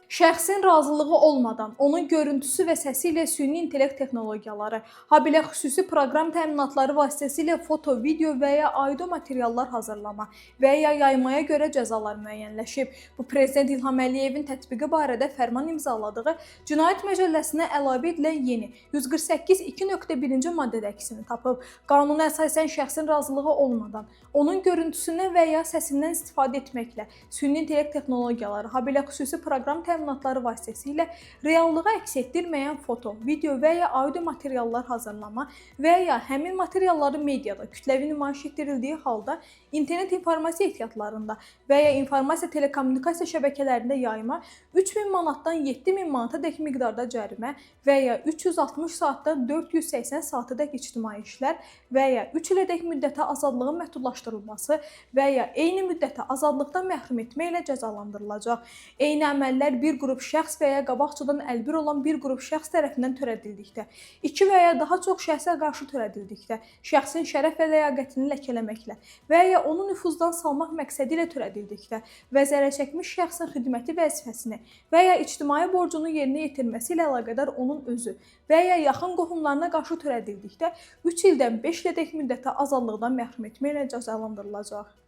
Şəxsin razılığı olmadan onun görüntüsü və səsi ilə süni intellekt texnologiyaları, habelə xüsusi proqram təminatları vasitəsilə foto, video və ya audio materiallar hazırlama və ya yaymaya görə cəzalar müəyyənləşib. Bu, Prezident İlham Əliyevin tətbiqi barədə fərman imzaladığı Cinayət Məcəlləsinə əlavə edilən yeni 148.2.1-ci maddədə əksini tapıb. Qanuna əsasən şəxsin razılığı olmadan onun görüntüsündən və ya səsindən istifadə etməklə süni intellekt texnologiyaları, habelə xüsusi proqram təminatları vasitəsilə reallığı əks etdirməyən foto, video və ya audio materiallar hazırlama və ya həmin materialların mediada kütləvi nümayiş etdirildiyi halda internet informasiya ehtiyatlarında və ya informasiya telekommunikasiya şəbəkələrində yayma 3000 manatdan 7000 manata dək miqdarda cərimə və ya 360 saatdan 480 saatadək ictimai işlər və ya 3 ilədək müddətə azadlığın məhdudlaşdırılması və ya eyni müddətə azadlıqdan məhrum etməklə cəzalandırılacaq. Eyni əməllər bir qrup şəxs və ya qabaqcadan əlbir olan bir qrup şəxs tərəfindən törədildikdə, iki və ya daha çox şəxsə qarşı törədildikdə, şəxsin şərəf və ləyaqətini ləkələməklə və ya onu nüfuzdan salmaq məqsədi ilə törədildikdə və zərərçəkmiş şəxsin xidməti vəzifəsini və ya ictimai borcunu yerinə yetirməsi ilə əlaqədar onun özü və ya yaxın qohumlarına qarşı törədildikdə 3 ildən 5 ilədək müddətə azadlıqdan məhrum etməklə cəzalandırılacaq.